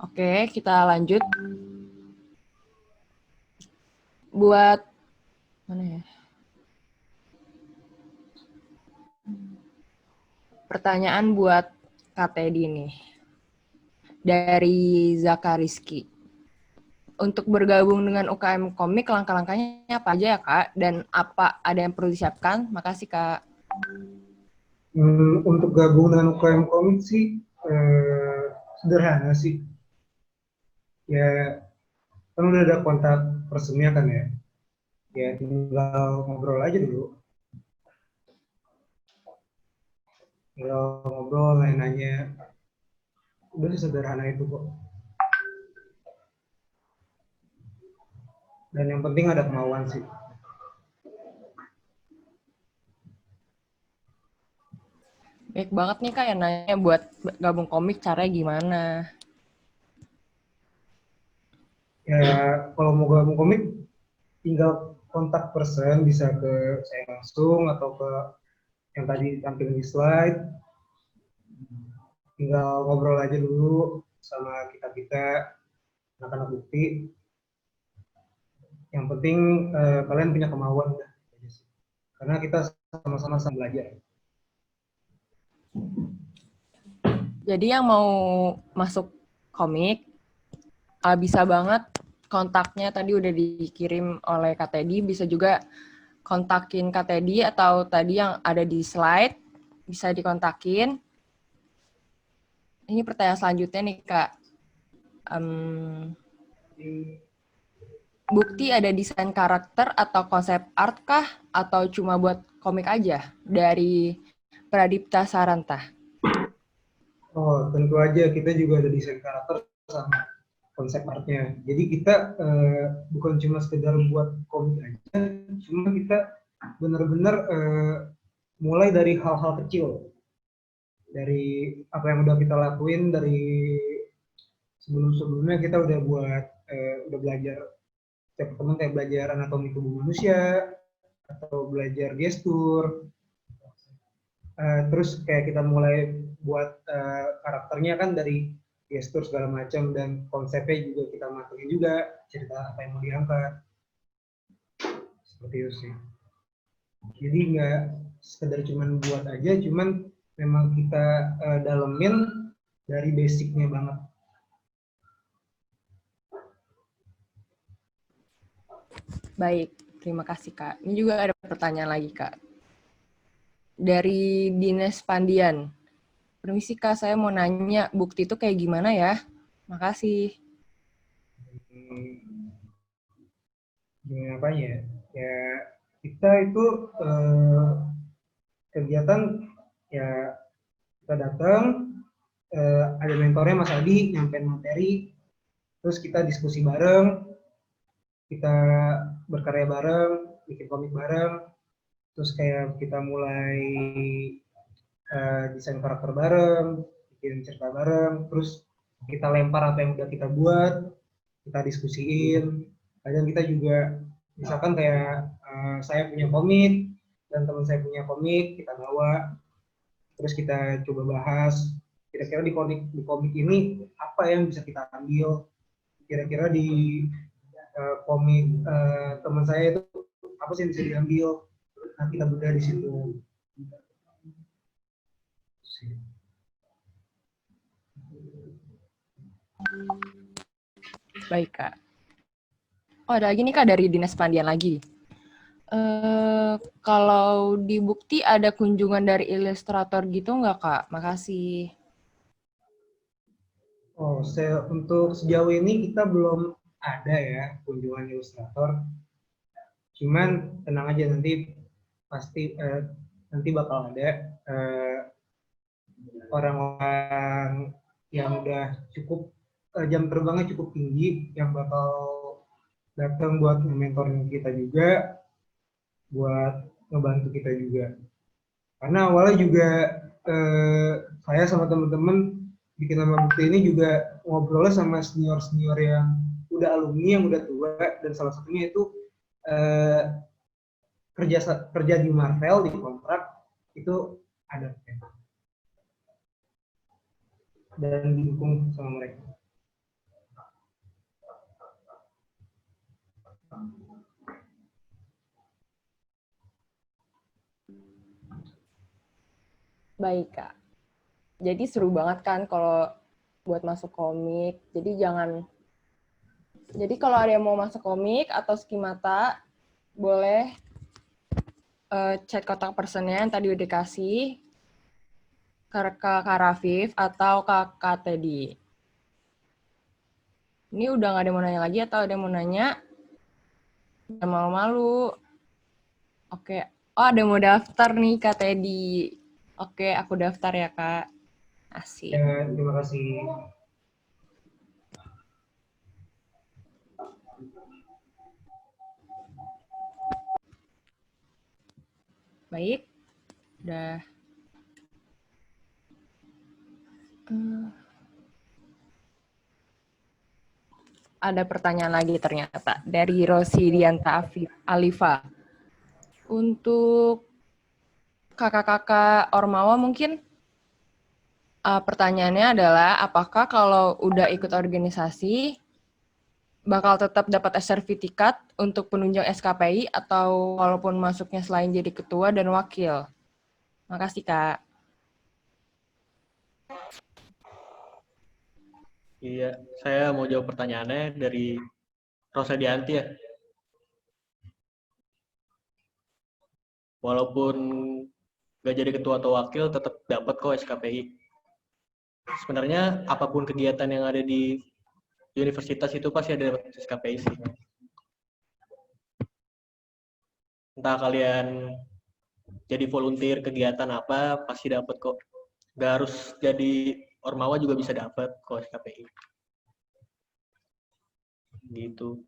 Oke, kita lanjut. Buat mana ya? Pertanyaan buat Kak Teddy nih. Dari Zakariski. Untuk bergabung dengan UKM Komik, langkah-langkahnya apa aja ya Kak? Dan apa ada yang perlu disiapkan? Makasih Kak. Untuk gabung dengan UKM Komik sih sederhana sih. Ya, kan udah ada kontak personnya kan ya. Ya tinggal ngobrol aja dulu. Tinggal ngobrol, nanya-nanya. Udah sederhana itu kok. Dan yang penting ada kemauan sih. Baik banget nih Kak yang nanya buat gabung komik caranya gimana? Ya kalau mau gabung komik tinggal kontak person, bisa ke saya langsung atau ke yang tadi tampil di slide. Tinggal ngobrol aja dulu sama kita anak-anak bukti. Yang penting kalian punya kemauan udah. Karena kita sama-sama belajar. Jadi yang mau masuk komik bisa banget kontaknya tadi udah dikirim oleh Kak Teddy, bisa juga kontakin Kak Teddy atau tadi yang ada di slide bisa dikontakin. Ini pertanyaan selanjutnya nih Kak. Bukti ada desain karakter atau konsep art kah? Atau cuma buat komik aja? Dari Pradipta Saranta. Oh, tentu aja kita juga ada desain karakter sama konsep artnya. Jadi kita bukan cuma sekedar buat komik aja, cuma kita benar-benar mulai dari hal-hal kecil. Dari apa yang udah kita lakuin dari sebelum-sebelumnya kita udah udah belajar, setiap teman kayak belajar anatomi tubuh manusia atau belajar gestur. Terus kayak kita mulai buat karakternya kan dari gestur segala macam, dan konsepnya juga kita matengin juga, cerita apa yang mau diangkat. Seperti itu sih. Jadi nggak sekedar cuman buat aja, cuman memang kita dalemin dari basicnya banget. Baik, terima kasih Kak. Ini juga ada pertanyaan lagi Kak. Dari Dinas Pandian. Permisi Kak, saya mau nanya bukti itu kayak gimana ya? Makasih. Gimana apanya? Ya kita itu kegiatan ya kita datang, ada mentornya Mas Adi nyampein materi, terus kita diskusi bareng, kita berkarya bareng, bikin komik bareng, terus kayak kita mulai desain karakter bareng, bikin cerita bareng, terus kita lempar apa yang udah kita buat, kita diskusiin. Kadang kita juga misalkan kayak saya punya komik dan teman saya punya komik, kita bawa, terus kita coba bahas kira-kira di komik ini apa yang bisa kita ambil, kira-kira di komik teman saya itu apa sih yang bisa diambil, nanti kita bedah di situ. Baik Kak. Oh ada lagi nih Kak dari Dinas Pandian lagi. Kalau di bukti ada kunjungan dari ilustrator gitu nggak Kak? Makasih. Oh, untuk sejauh ini kita belum ada ya kunjungan ilustrator. Cuman tenang aja, nanti pasti nanti bakal ada orang-orang yang udah cukup jam terbangnya cukup tinggi yang bakal datang buat mentoring kita juga, buat ngebantu kita juga. Karena awalnya juga saya sama teman-teman bikin nama bukti ini juga ngobrolnya sama senior-senior yang udah alumni, yang udah tua, dan salah satunya itu kerja di Marvel di kontrak itu ada dan didukung sama mereka. Baik Kak. Jadi seru banget kan kalau buat masuk komik. Jadi kalau ada yang mau masuk komik atau skimata, boleh chat kontak personnya yang tadi udah dikasih ke Kak Rafif atau Kak Teddy. Ini udah nggak ada yang mau nanya lagi atau ada yang mau nanya? Udah malu-malu. Oke. Oh, ada yang mau daftar nih Kak Teddy. Oke, aku daftar ya Kak. Asik. Ya, terima kasih. Baik. Udah. ada pertanyaan lagi ternyata dari Rosi Dianta Alifa. Untuk kakak-kakak Ormawa mungkin pertanyaannya adalah apakah kalau udah ikut organisasi bakal tetap dapat sertifikat untuk penunjang SKPI atau walaupun masuknya selain jadi ketua dan wakil? Makasih, Kak. Iya, saya mau jawab pertanyaannya dari Rosa Dianti ya. Walaupun nggak jadi ketua atau wakil, tetap dapat kok SKPI. Sebenarnya apapun kegiatan yang ada di universitas itu pasti ada SKPI sih. Entah kalian jadi volunteer kegiatan apa, pasti dapat kok. Nggak harus jadi Ormawa juga bisa dapat kok SKPI. Gitu.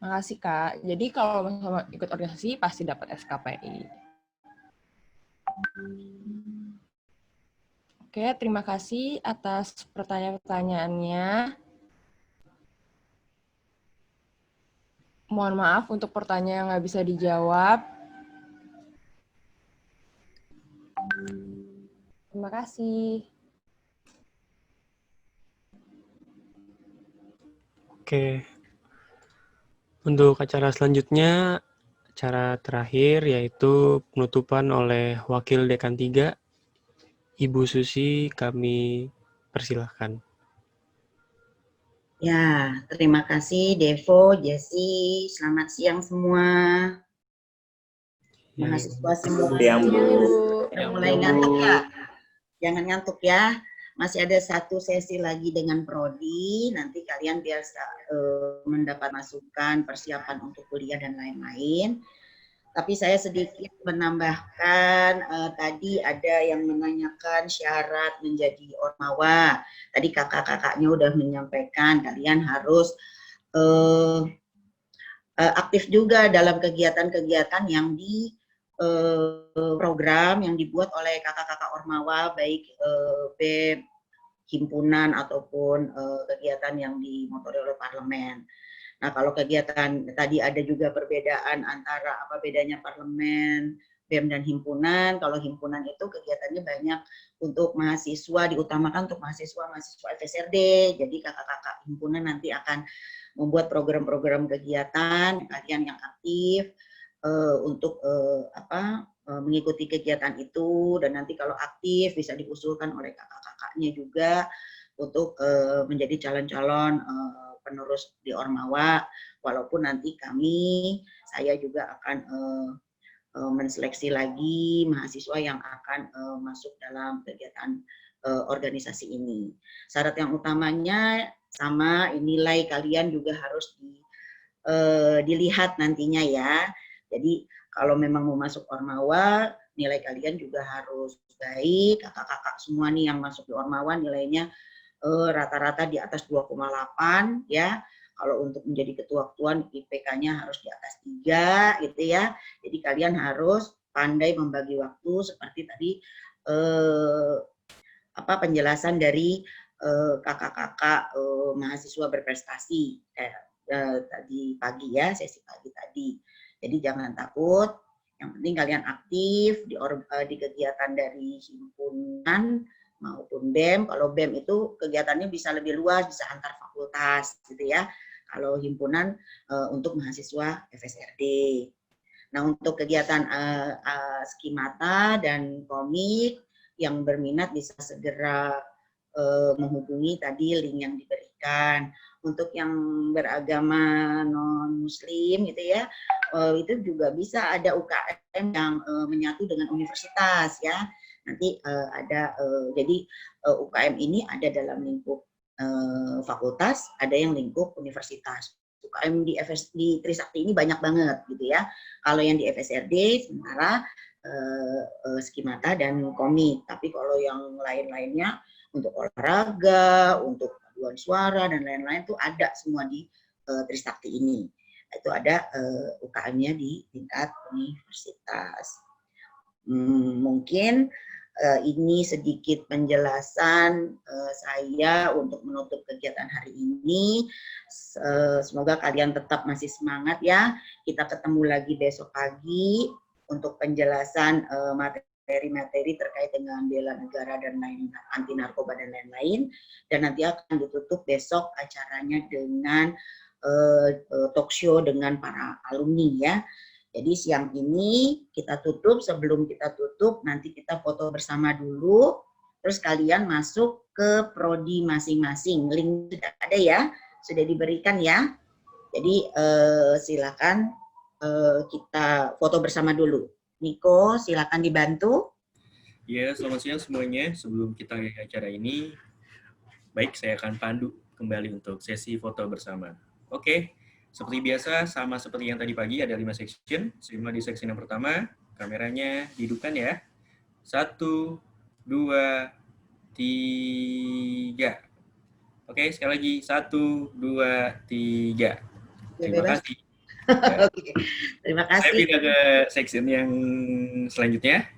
Makasih, Kak. Jadi kalau misalnya ikut organisasi pasti dapat SKPI. Oke, terima kasih atas pertanyaan-pertanyaannya. Mohon maaf untuk pertanyaan yang nggak bisa dijawab. Terima kasih. Oke. Untuk acara selanjutnya, acara terakhir yaitu penutupan oleh Wakil Dekan 3, Ibu Susi, kami persilahkan. Ya, terima kasih Devo, Jesse. Selamat siang semua. Mahasiswa semua. Udah mulai ngantuk ya? Jangan ngantuk ya. Masih ada satu sesi lagi dengan Prodi. Nanti kalian biasa mendapat masukan, persiapan untuk kuliah dan lain-lain. Tapi saya sedikit menambahkan, tadi ada yang menanyakan syarat menjadi Ormawa. Tadi kakak-kakaknya udah menyampaikan, kalian harus aktif juga dalam kegiatan-kegiatan yang di program yang dibuat oleh kakak-kakak Ormawa, baik BEM, himpunan, ataupun kegiatan yang dimotori oleh parlemen. Nah, kalau kegiatan tadi ada juga perbedaan antara apa bedanya parlemen, BEM dan himpunan. Kalau himpunan itu kegiatannya banyak untuk mahasiswa, diutamakan untuk mahasiswa FSRD. Jadi kakak-kakak himpunan nanti akan membuat program-program kegiatan kalian yang aktif untuk mengikuti kegiatan itu, dan nanti kalau aktif bisa diusulkan oleh kakak-kakaknya juga untuk menjadi calon-calon penerus di Ormawa, walaupun nanti saya juga akan menseleksi lagi mahasiswa yang akan masuk dalam kegiatan organisasi ini. Syarat yang utamanya sama, nilai kalian juga harus dilihat nantinya ya. Jadi kalau memang mau masuk Ormawa, nilai kalian juga harus baik. Kakak-kakak semua nih yang masuk di Ormawa nilainya rata-rata di atas 2,8 ya. Kalau untuk menjadi ketua-ketuaan IPK-nya harus di atas 3 gitu ya. Jadi kalian harus pandai membagi waktu seperti tadi penjelasan dari kakak-kakak mahasiswa berprestasi tadi pagi ya, sesi pagi tadi. Jadi jangan takut, yang penting kalian aktif di kegiatan dari himpunan maupun BEM. Kalau BEM itu kegiatannya bisa lebih luas, bisa antar fakultas gitu ya. Kalau himpunan untuk mahasiswa FSRD. Nah, untuk kegiatan skimata dan komik yang berminat bisa segera menghubungi tadi link yang diberikan. Untuk yang beragama non-muslim gitu ya, itu juga bisa ada UKM yang menyatu dengan universitas ya. Nanti ada jadi UKM ini ada dalam lingkup fakultas, ada yang lingkup universitas. UKM di Trisakti ini banyak banget gitu ya. Kalau yang di FSRD sementara skimata dan komik. Tapi kalau yang lain-lainnya untuk olahraga, untuk paduan suara dan lain-lain tuh ada semua di Trisakti ini. itu ada UKM-nya di tingkat universitas. Mungkin ini sedikit penjelasan saya untuk menutup kegiatan hari ini. Semoga kalian tetap masih semangat ya. Kita ketemu lagi besok pagi untuk penjelasan materi-materi terkait dengan bela negara dan lain, anti narkoba dan lain-lain. Dan nanti akan ditutup besok acaranya dengan talk show dengan para alumni ya. Jadi siang ini kita tutup, sebelum kita tutup nanti kita foto bersama dulu, terus kalian masuk ke prodi masing-masing. Link sudah ada ya, sudah diberikan ya. Jadi silakan kita foto bersama dulu. Niko, silakan dibantu. Ya, selamat siang semuanya. Sebelum kita ke acara ini, baik saya akan pandu kembali untuk sesi foto bersama. Oke. Seperti biasa, sama seperti yang tadi pagi, ada 5 section. Semua di section yang pertama, kameranya dihidupkan ya. 1, 2, 3. Oke, sekali lagi. 1, 2, 3. Terima kasih. Oke, terima kasih. Saya pindah ke section yang selanjutnya.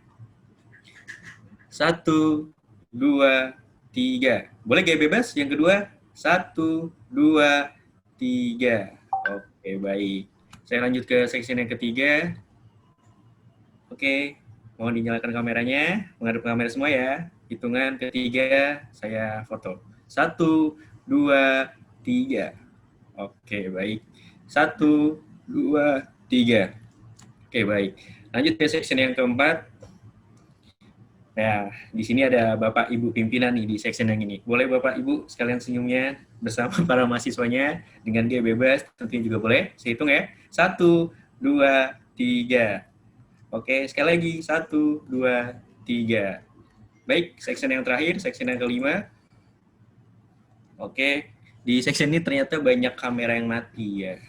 1, 2, 3. Boleh gaya bebas? Yang kedua, 1, 2, 3. Oke, baik. Saya lanjut ke section yang ketiga. Oke, mohon dinyalakan kameranya, menghadap kamera semua ya. Hitungan ketiga, saya foto. 1, 2, 3. Oke, baik. 1, 2, 3. Oke, baik. Lanjut ke section yang keempat. Nah, di sini ada Bapak Ibu pimpinan nih di section yang ini. Boleh Bapak Ibu sekalian senyumnya bersama para mahasiswanya dengan gaya bebas, tentunya juga boleh. Saya hitung ya. 1, 2, 3. Oke, sekali lagi. 1, 2, 3. Baik, section yang terakhir, section yang kelima. Oke, di section ini ternyata banyak kamera yang mati ya.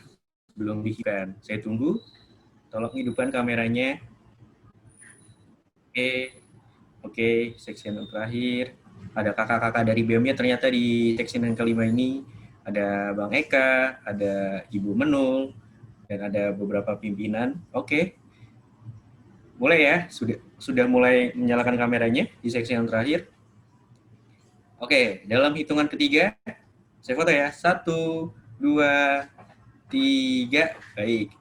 Belum dihidupkan. Saya tunggu. Tolong hidupkan kameranya. Oke, section yang terakhir. Ada kakak-kakak dari BEM-nya ternyata di section yang kelima ini. Ada Bang Eka, ada Ibu Menul, dan ada beberapa pimpinan. Oke. Mulai ya, sudah mulai menyalakan kameranya di section yang terakhir. Oke, dalam hitungan ketiga, saya foto ya. 1, 2, 3. Baik.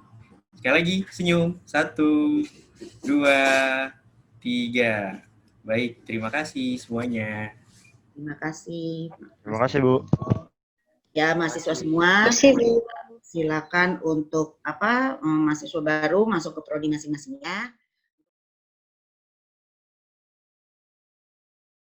Sekali lagi, senyum. 1, 2, 3. Baik, terima kasih semuanya. Terima kasih. Terima kasih, Bu. Ya, mahasiswa semua. Silakan untuk mahasiswa baru masuk ke prodi masing-masing ya.